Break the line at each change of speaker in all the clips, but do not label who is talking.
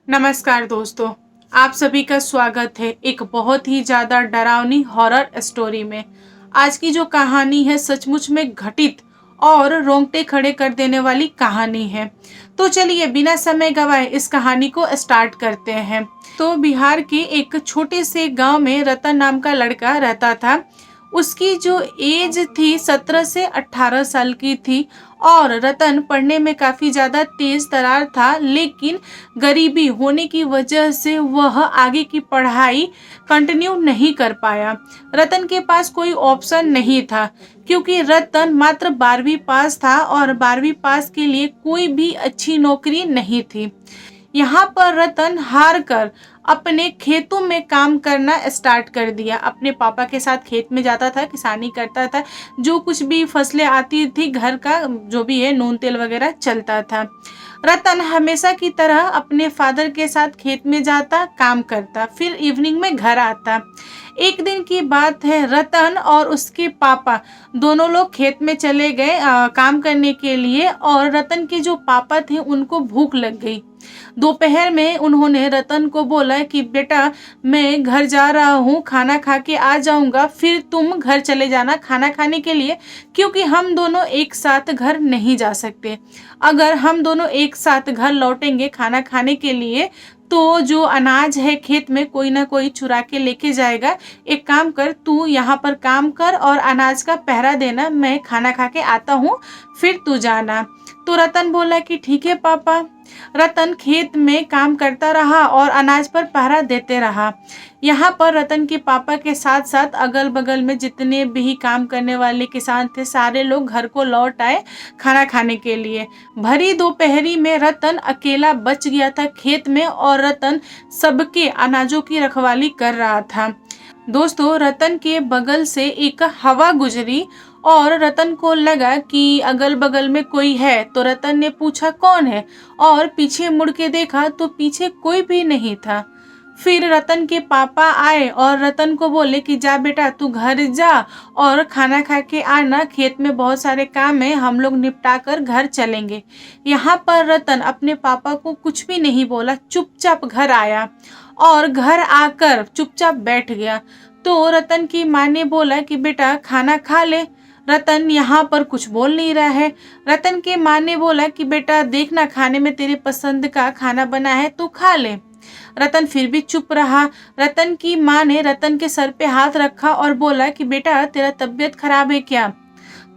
नमस्कार दोस्तों, आप सभी का स्वागत है एक बहुत ही ज़्यादा डरावनी हॉरर स्टोरी में। आज की जो कहानी है सचमुच में घटित और रोंगटे खड़े कर देने वाली कहानी है। तो चलिए बिना समय गवाए इस कहानी को स्टार्ट करते हैं। तो बिहार के एक छोटे से गांव में रतन नाम का लड़का रहता था। उसकी जो एज थी 17 से 18 साल की थी और रतन पढ़ने में काफ़ी ज़्यादा तेज तरार था, लेकिन गरीबी होने की वजह से वह आगे की पढ़ाई कंटिन्यू नहीं कर पाया। रतन के पास कोई ऑप्शन नहीं था क्योंकि रतन मात्र 12वीं पास था और 12वीं पास के लिए कोई भी अच्छी नौकरी नहीं थी। यहाँ पर रतन हार कर अपने खेतों में काम करना स्टार्ट कर दिया। अपने पापा के साथ खेत में जाता था, किसानी करता था। जो कुछ भी फसलें आती थी घर का जो भी है नून तेल वगैरह चलता था। रतन हमेशा की तरह अपने फादर के साथ खेत में जाता, काम करता, फिर इवनिंग में घर आता। एक दिन की बात है, रतन और उसके पापा दोनों लोग खेत में चले गए काम करने के लिए और रतन के जो पापा थे उनको भूख लग गई। दोपहर में उन्होंने रतन को बोला कि बेटा मैं घर जा रहा हूँ, खाना खा के आ जाऊँगा, फिर तुम घर चले जाना खाना खाने के लिए, क्योंकि हम दोनों एक साथ घर नहीं जा सकते। अगर हम दोनों एक साथ घर लौटेंगे खाना खाने के लिए तो जो अनाज है खेत में कोई ना कोई चुरा के लेके जाएगा। एक काम कर, तू यहाँ पर काम कर और अनाज का पहरा देना, मैं खाना खा के आता हूँ, फिर तू जाना। तो रतन बोला कि ठीक है पापा। रतन खेत में काम करता रहा और अनाज पर पहरा देते रहा। यहाँ पर रतन के पापा के साथ साथ अगल बगल में जितने भी काम करने वाले किसान थे सारे लोग घर को लौट आए खाना खाने के लिए। भरी दोपहरी में रतन अकेला बच गया था खेत में और रतन सबके अनाजों की रखवाली कर रहा था। दोस्तों, रतन के बगल से एक हवा गुजरी और रतन को लगा कि अगल बगल में कोई है। तो रतन ने पूछा कौन है, और पीछे मुड़ के देखा तो पीछे कोई भी नहीं था। फिर रतन के पापा आए और रतन को बोले कि जा बेटा तू घर जा और खाना खा के आना, खेत में बहुत सारे काम है, हम लोग निपटा कर घर चलेंगे। यहाँ पर रतन अपने पापा को कुछ भी नहीं बोला, चुपचाप घर आया और घर आकर चुपचाप बैठ गया। तो रतन की माँ ने बोला कि बेटा खाना खा ले। रतन यहाँ पर कुछ बोल नहीं रहा है। रतन के माँ ने बोला कि बेटा देखना खाने में तेरे पसंद का खाना बना है तो खा ले। रतन फिर भी चुप रहा। रतन की माँ ने रतन के सर पे हाथ रखा और बोला कि बेटा तेरा तबीयत खराब है क्या?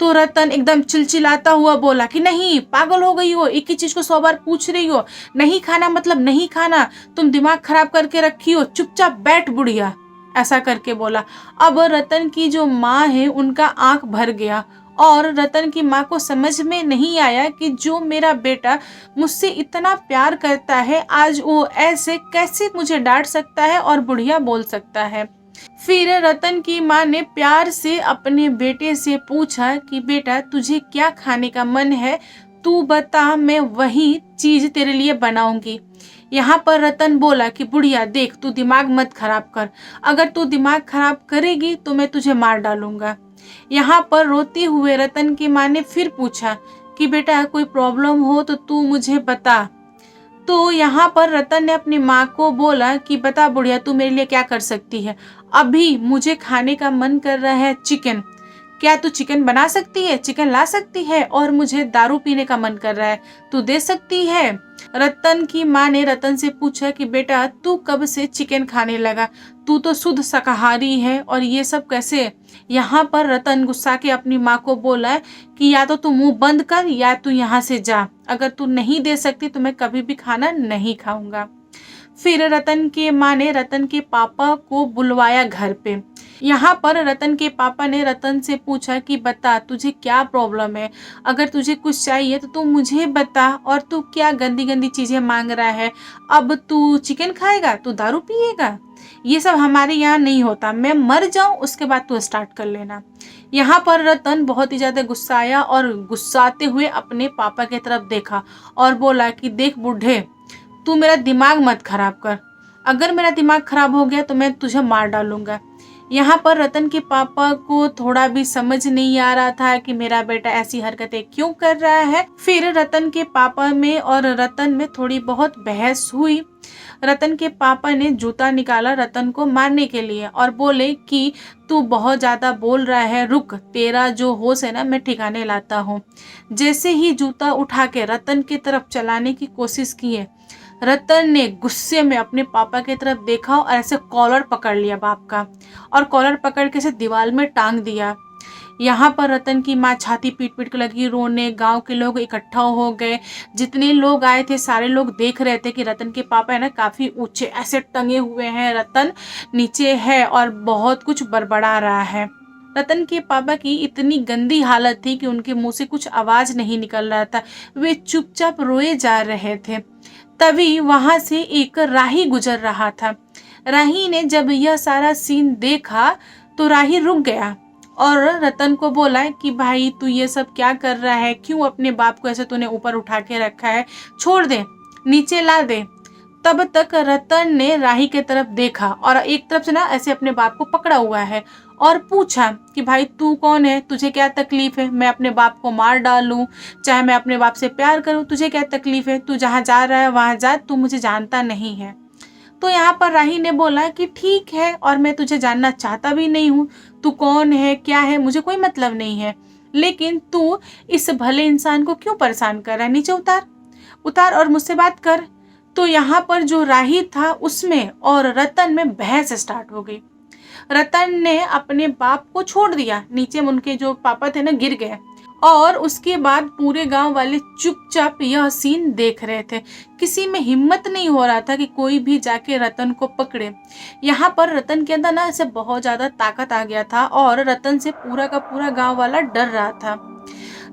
तो रतन एकदम चिलचिलाता हुआ बोला कि नहीं, पागल हो गई हो, एक ही चीज को 100 बार पूछ रही हो, नहीं खाना मतलब नहीं खाना, तुम दिमाग खराब करके रखी हो, चुपचाप बैठ बुढ़िया, ऐसा करके बोला। अब रतन की जो माँ है उनका आंख भर गया और रतन की माँ को समझ में नहीं आया कि जो मेरा बेटा मुझसे इतना प्यार करता है आज वो ऐसे कैसे मुझे डांट सकता है और बुढ़िया बोल सकता है। फिर रतन की माँ ने प्यार से अपने बेटे से पूछा कि बेटा तुझे क्या खाने का मन है, तू बता, मैं वही चीज तेरे लिए बनाऊंगी। यहाँ पर रतन बोला कि बुढ़िया देख, तू दिमाग मत खराब कर, अगर तू दिमाग खराब करेगी तो मैं तुझे मार डालूंगा। यहाँ पर रोते हुए रतन की माँ ने फिर पूछा कि बेटा कोई प्रॉब्लम हो तो तू मुझे बता। तो यहाँ पर रतन ने अपनी माँ को बोला कि बता बुढ़िया तू मेरे लिए क्या कर सकती है। अभी मुझे खाने का मन कर रहा है चिकन, क्या तू चिकन बना सकती है, चिकन ला सकती है, और मुझे दारू पीने का मन कर रहा है, तू दे सकती है। रतन की माँ ने रतन से पूछा कि बेटा तू कब से चिकन खाने लगा, तू तो शुद्ध शाकाहारी है और ये सब कैसे। यहाँ पर रतन गुस्सा के अपनी माँ को बोला कि या तो तू मुंह बंद कर या तू यहाँ से जा, अगर तू नहीं दे सकती तो मैं कभी भी खाना नहीं खाऊंगा। फिर रतन के माँ ने रतन के पापा को बुलवाया घर पे। यहाँ पर रतन के पापा ने रतन से पूछा कि बता तुझे क्या प्रॉब्लम है, अगर तुझे कुछ चाहिए तो तू मुझे बता, और तू क्या गंदी गंदी चीजें मांग रहा है, अब तू चिकन खाएगा, तू दारू पिएगा, ये सब हमारे यहाँ नहीं होता, मैं मर जाऊं उसके बाद तू स्टार्ट कर लेना। यहाँ पर रतन बहुत ही ज्यादा गुस्साया और गुस्साते हुए अपने पापा की तरफ देखा और बोला कि देख बूढ़े, तू मेरा दिमाग मत खराब कर, अगर मेरा दिमाग खराब हो गया तो मैं तुझे मार डालूंगा। यहाँ पर रतन के पापा को थोड़ा भी समझ नहीं आ रहा था कि मेरा बेटा ऐसी हरकतें क्यों कर रहा है। फिर रतन के पापा में और रतन में थोड़ी बहुत बहस हुई। रतन के पापा ने जूता निकाला रतन को मारने के लिए और बोले कि तू बहुत ज्यादा बोल रहा है, रुक, तेरा जो होश है ना मैं ठिकाने लाता हूँ। जैसे ही जूता उठा के रतन की तरफ चलाने की कोशिश किए, रतन ने गुस्से में अपने पापा की तरफ देखा और ऐसे कॉलर पकड़ लिया बाप का, और कॉलर पकड़ के ऐसे दीवार में टांग दिया। यहाँ पर रतन की माँ छाती पीट पीट के लगी रोने। गांव के लोग इकट्ठा हो गए। जितने लोग आए थे सारे लोग देख रहे थे कि रतन के पापा है ना काफी ऊंचे ऐसे टंगे हुए हैं, रतन नीचे है और बहुत कुछ बड़बड़ा रहा है। रतन के पापा की इतनी गंदी हालत थी कि उनके मुंह से कुछ आवाज नहीं निकल रहा था, वे चुपचाप रोए जा रहे थे। तभी वहां से एक राही गुजर रहा था। राही ने जब यह सारा सीन देखा तो राही रुक गया और रतन को बोला कि भाई तू ये सब क्या कर रहा है, क्यों अपने बाप को ऐसे तूने ऊपर उठा के रखा है, छोड़ दे, नीचे ला दे। तब तक रतन ने राही के तरफ देखा और एक तरफ से ना ऐसे अपने बाप को पकड़ा हुआ है और पूछा कि भाई तू कौन है, तुझे क्या तकलीफ है, मैं अपने बाप को मार डालूं, चाहे मैं अपने बाप से प्यार करूं, तुझे क्या तकलीफ है, तू जहाँ जा रहा है वहां जा, तू मुझे जानता नहीं है। तो यहाँ पर राही ने बोला कि ठीक है, और मैं तुझे जानना चाहता भी नहीं हूँ, तू कौन है क्या है मुझे कोई मतलब नहीं है, लेकिन तू इस भले इंसान को क्यों परेशान कर रहा है, नीचे उतार उतार और मुझसे बात कर। तो यहाँ पर जो राही था उसमें और रतन में बहस स्टार्ट हो गई। रतन ने अपने बाप को छोड़ दिया, नीचे उनके जो पापा थे ना गिर गए, और उसके बाद पूरे गांव वाले चुपचाप यह सीन देख रहे थे। किसी में हिम्मत नहीं हो रहा था कि कोई भी जाके रतन को पकड़े। यहाँ पर रतन के अंदर ना ऐसे बहुत ज्यादा ताकत आ गया था और रतन से पूरा का पूरा गांव वाला डर रहा था।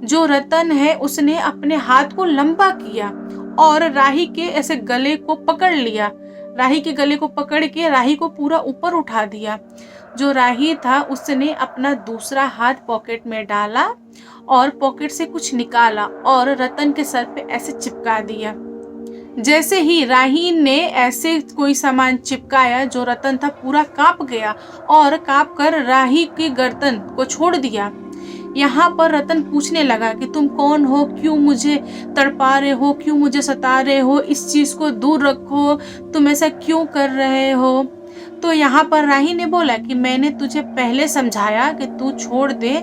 जो रतन है उसने अपने हाथ को लंबा किया और राही के ऐसे गले को पकड़ लिया। राही के गले को पकड़ के राही को पूरा ऊपर उठा दिया। जो राही था उसने अपना दूसरा हाथ पॉकेट में डाला और पॉकेट से कुछ निकाला और रतन के सर पे ऐसे चिपका दिया। जैसे ही राही ने ऐसे कोई सामान चिपकाया, जो रतन था पूरा कांप गया और कांप कर राही की गर्दन को छोड़ दिया। यहाँ पर रतन पूछने लगा कि तुम कौन हो, क्यों मुझे तड़पा रहे हो, क्यों मुझे सता रहे हो, इस चीज को दूर रखो, तुम ऐसा क्यों कर रहे हो। तो यहाँ पर राही ने बोला कि मैंने तुझे पहले समझाया कि तू छोड़ दे,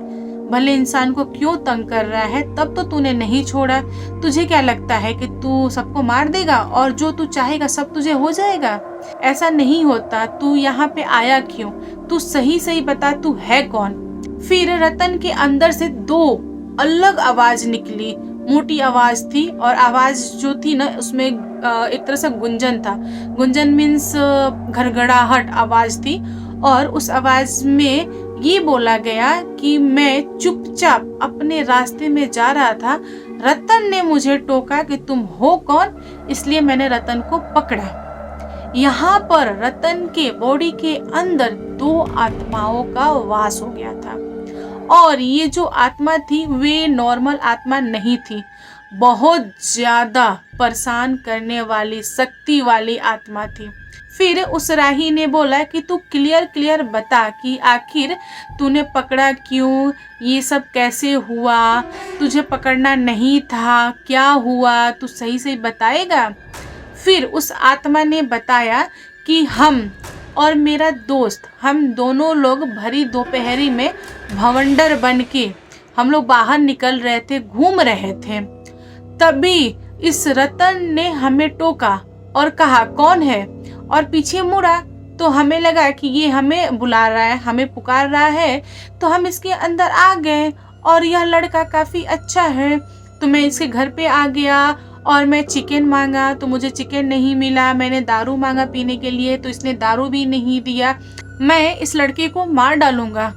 भले इंसान को क्यों तंग कर रहा है, तब तो तूने नहीं छोड़ा। तुझे क्या लगता है कि तू सबको मार देगा और जो तू चाहेगा सब तुझे हो जाएगा? ऐसा नहीं होता। तू यहाँ पे आया क्यों, तू सही सही बता, तू है कौन। फिर रतन के अंदर से दो अलग आवाज निकली, मोटी आवाज थी, और आवाज जो थी ना उसमें एक तरह से गुंजन था। गुंजन मीन्स घड़घड़ाहट आवाज थी, और उस आवाज में ये बोला गया कि मैं चुपचाप अपने रास्ते में जा रहा था, रतन ने मुझे टोका कि तुम हो कौन, इसलिए मैंने रतन को पकड़ा। यहाँ पर रतन के बॉडी के अंदर दो आत्माओं का वास हो गया था, और ये जो आत्मा थी वे नॉर्मल आत्मा नहीं थी, बहुत ज्यादा परेशान करने वाली शक्ति वाली आत्मा थी। फिर उस राही ने बोला कि तू क्लियर बता कि आखिर तूने पकड़ा क्यों, ये सब कैसे हुआ, तुझे पकड़ना नहीं था, क्या हुआ, तू सही सही बताएगा। फिर उस आत्मा ने बताया कि हम और मेरा दोस्त, हम दोनों लोग भरी दोपहरी में भवंडर बन के हम लोग बाहर निकल रहे थे, घूम रहे थे। तभी इस रतन ने हमें टोका और कहा कौन है, और पीछे मुड़ा तो हमें लगा कि ये हमें बुला रहा है, हमें पुकार रहा है, तो हम इसके अंदर आ गए। और यह लड़का काफी अच्छा है, तो मैं इसके घर पे आ गया और मैं चिकन मांगा तो मुझे चिकन नहीं मिला, मैंने दारू मांगा पीने के लिए तो इसने दारू भी नहीं दिया, मैं इस लड़के को मार डालूंगा,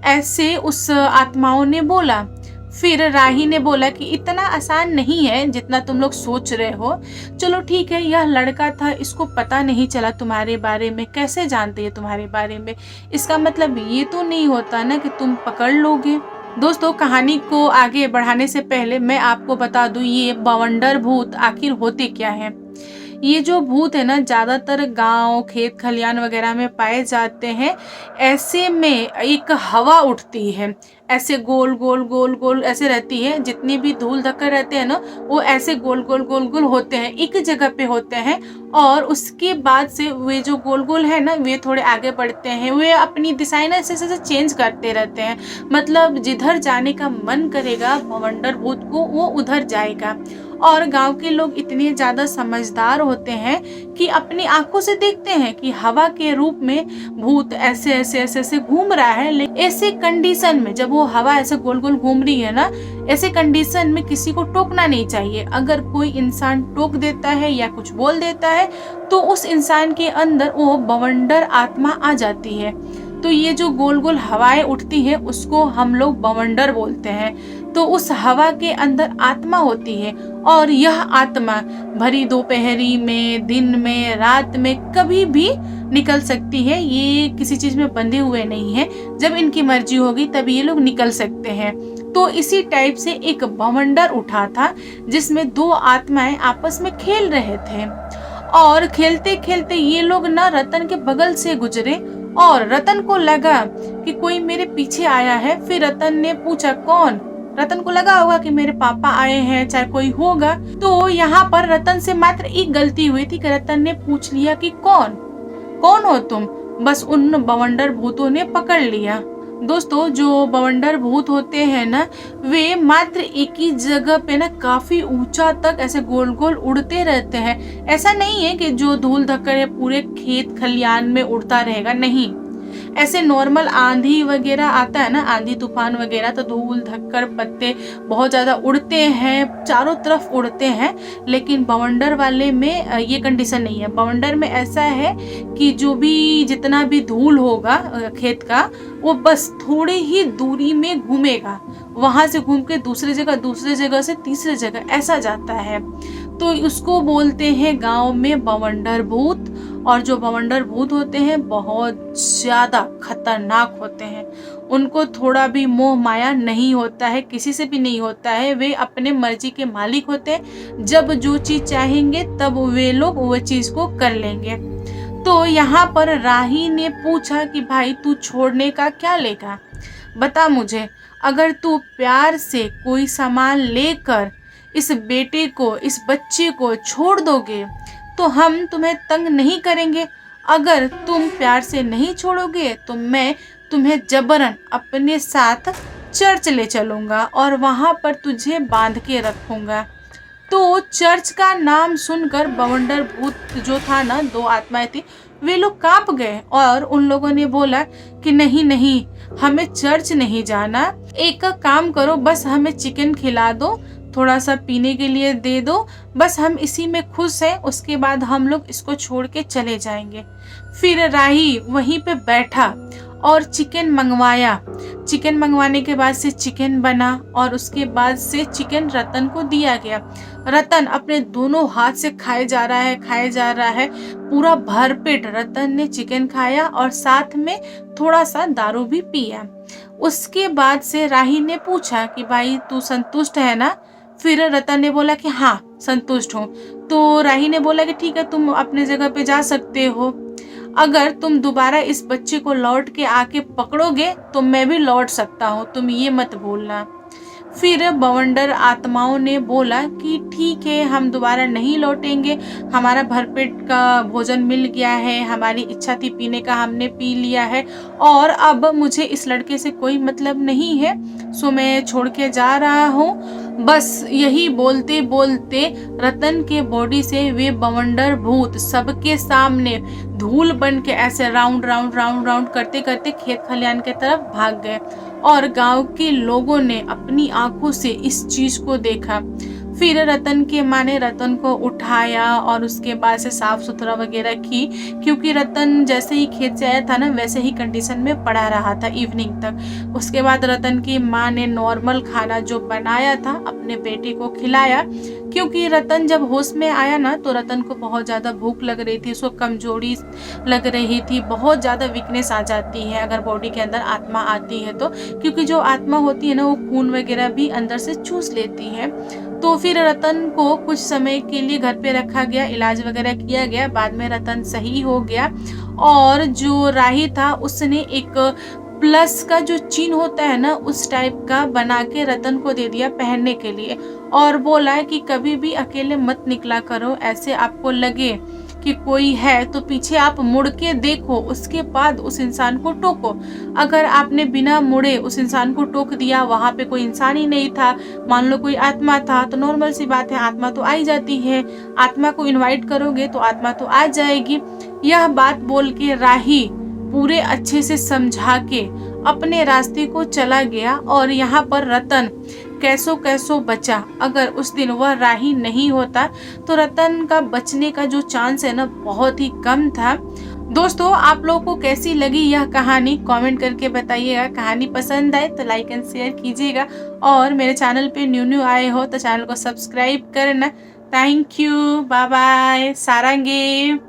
ऐसे उस आत्माओं ने बोला। फिर राही ने बोला कि इतना आसान नहीं है जितना तुम लोग सोच रहे हो, चलो ठीक है, यह लड़का था, इसको पता नहीं चला तुम्हारे बारे में, कैसे जानते हैं तुम्हारे बारे में, इसका मतलब ये तो नहीं होता ना कि तुम पकड़ लोगे। दोस्तों, कहानी को आगे बढ़ाने से पहले मैं आपको बता दूं ये बवंडर भूत आखिर होते क्या है। ये जो भूत है ना ज़्यादातर गांव, खेत खलियान वगैरह में पाए जाते हैं। ऐसे में एक हवा उठती है, ऐसे गोल गोल गोल गोल ऐसे रहती है। जितनी भी धूल धक्कर रहते हैं ना, वो ऐसे गोल गोल गोल गोल होते हैं, एक जगह पे होते हैं। और उसके बाद से वे जो गोल गोल है ना, वे थोड़े आगे बढ़ते हैं। वे अपनी दिशाएं ना ऐसे ऐसे चेंज करते रहते हैं। मतलब जिधर जाने का मन करेगा भवंडर भूत को, वो उधर जाएगा। और गांव के लोग इतने ज्यादा समझदार होते हैं कि अपनी आंखों से देखते हैं कि हवा के रूप में भूत ऐसे ऐसे ऐसे ऐसे घूम रहा है। लेकिन ऐसे कंडीशन में जब वो हवा ऐसे गोल गोल घूम रही है ना, ऐसे कंडीशन में किसी को टोकना नहीं चाहिए। अगर कोई इंसान टोक देता है या कुछ बोल देता है तो उस इंसान के अंदर वो बवंडर आत्मा आ जाती है। तो ये जो गोल गोल हवाएं उठती है उसको हम लोग बवंडर बोलते हैं। तो उस हवा के अंदर आत्मा होती है, और यह आत्मा भरी दोपहरी में, दिन में, रात में कभी भी निकल सकती है। ये किसी चीज में बंधे हुए नहीं है। जब इनकी मर्जी होगी तभी ये लोग निकल सकते हैं। तो इसी टाइप से एक बवंडर उठा था जिसमें दो आत्माएं आपस में खेल रहे थे। और खेलते खेलते ये लोग ना रतन के बगल से गुजरे, और रतन को लगा कि कोई मेरे पीछे आया है। फिर रतन ने पूछा कौन? रतन को लगा होगा कि मेरे पापा आए हैं, चाहे कोई होगा। तो यहाँ पर रतन से मात्र एक गलती हुई थी कि रतन ने पूछ लिया कि कौन हो तुम। बस उन बवंडर भूतों ने पकड़ लिया। दोस्तों, जो बवंडर भूत होते हैं ना, वे मात्र एक ही जगह पे ना काफी ऊंचा तक ऐसे गोल गोल उड़ते रहते हैं। ऐसा नहीं है कि जो धूल धक्कर है पूरे खेत खलियान में उड़ता रहेगा, नहीं। ऐसे नॉर्मल आंधी वगैरह आता है ना, आंधी तूफान वगैरह, तो धूल धक्कर पत्ते बहुत ज्यादा उड़ते हैं, चारों तरफ उड़ते हैं। लेकिन बवंडर वाले में ये कंडीशन नहीं है। बवंडर में ऐसा है कि जो भी जितना भी धूल होगा खेत का, वो बस थोड़ी ही दूरी में घूमेगा, वहां से घूम के दूसरी जगह से तीसरी जगह ऐसा जाता है। तो उसको बोलते हैं गांव में बवंडर भूत। और जो बवंडर भूत होते हैं बहुत ज्यादा खतरनाक होते हैं। उनको थोड़ा भी मोह माया नहीं होता है, किसी से भी नहीं होता है। वे अपने मर्जी के मालिक होते हैं। जब जो चीज चाहेंगे तब वे लोग वो चीज को कर लेंगे। तो यहाँ पर राही ने पूछा कि भाई तू छोड़ने का क्या लेगा, बता मुझे। अगर तू प्यार से कोई सामान लेकर इस बेटे को, इस बच्चे को छोड़ दोगे तो हम तुम्हें तंग नहीं करेंगे। अगर तुम प्यार से नहीं छोड़ोगे तो मैं तुम्हें जबरन अपने साथ चर्च ले चलूंगा और वहां पर तुझे बांध के रखूंगा। तो चर्च का नाम सुनकर बवंडर भूत जो था ना, दो आत्माएं थी, वे लोग कांप गए। और उन लोगों ने बोला कि नहीं नहीं, हमें चर्च नहीं जाना। एक काम करो, बस हमें चिकन खिला दो, थोड़ा सा पीने के लिए दे दो, बस हम इसी में खुश हैं। उसके बाद हम लोग इसको छोड़ के चले जाएंगे। फिर राही वहीं पे बैठा और चिकन मंगवाया। चिकन मंगवाने के बाद से चिकन बना और उसके बाद से चिकन रतन को दिया गया। रतन अपने दोनों हाथ से खाए जा रहा है। पूरा भरपेट रतन ने चिकन खाया और साथ में थोड़ा सा दारू भी पिया। उसके बाद से राही ने पूछा कि भाई तू संतुष्ट है ना? फिर रतन ने बोला कि हाँ संतुष्ट हूँ। तो राही ने बोला कि ठीक है, तुम अपने जगह पे जा सकते हो। अगर तुम दोबारा इस बच्चे को लौट के आके पकड़ोगे तो मैं भी लौट सकता हूँ, तुम ये मत भूलना। फिर बवंडर आत्माओं ने बोला कि ठीक है, हम दोबारा नहीं लौटेंगे, हमारा भरपेट का भोजन मिल गया है, हमारी इच्छा थी पीने का, हमने पी लिया है, और अब मुझे इस लड़के से कोई मतलब नहीं है, सो मैं छोड़ के जा रहा हूँ। बस यही बोलते बोलते रतन के बॉडी से वे बवंडर भूत सबके सामने धूल बन के ऐसे राउंड राउंड राउंड राउंड करते करते खेत खलियान के तरफ भाग गए। और गांव के लोगों ने अपनी आंखों से इस चीज को देखा। फिर रतन के माँ ने रतन को उठाया और उसके बाद से साफ सुथरा वगैरह की, क्योंकि रतन जैसे ही खेत से आया था ना वैसे ही कंडीशन में पड़ा रहा था इवनिंग तक। उसके बाद रतन की माँ ने नॉर्मल खाना जो बनाया था अपने बेटे को खिलाया, क्योंकि रतन जब होश में आया ना तो रतन को बहुत ज़्यादा भूख लग रही थी, उसको कमजोरी लग रही थी, बहुत ज़्यादा वीकनेस आ जाती है अगर बॉडी के अंदर आत्मा आती है तो, क्योंकि जो आत्मा होती है ना वो खून वगैरह भी अंदर से चूस लेती है। तो फिर रतन को कुछ समय के लिए घर पे रखा गया, इलाज वगैरह किया गया। बाद में रतन सही हो गया और जो राही था उसने एक प्लस का जो चिन्ह होता है ना, उस टाइप का बना के रतन को दे दिया पहनने के लिए और बोला है कि कभी भी अकेले मत निकला करो। ऐसे आपको लगे कि कोई है तो पीछे आप मुड़ के देखो, उसके बाद उस इंसान को टोको। अगर आपने बिना मुड़े उस इंसान को टोक दिया, वहां पे कोई इंसान ही नहीं था, मान लो कोई आत्मा था, तो नॉर्मल सी बात है, आत्मा तो आ ही जाती है। आत्मा को इनवाइट करोगे तो आत्मा तो आ जाएगी। यह बात बोल के राही पूरे अच्छे से समझा के अपने रास्ते को चला गया और यहाँ पर रतन कैसो कैसो बचा। अगर उस दिन वह राही नहीं होता तो रतन का बचने का जो चांस है ना, बहुत ही कम था। दोस्तों, आप लोगों को कैसी लगी यह कहानी कमेंट करके बताइएगा। कहानी पसंद आए तो लाइक एंड शेयर कीजिएगा और मेरे चैनल पे न्यू आए हो तो चैनल को सब्सक्राइब करना। Thank you, bye bye, सारंगे।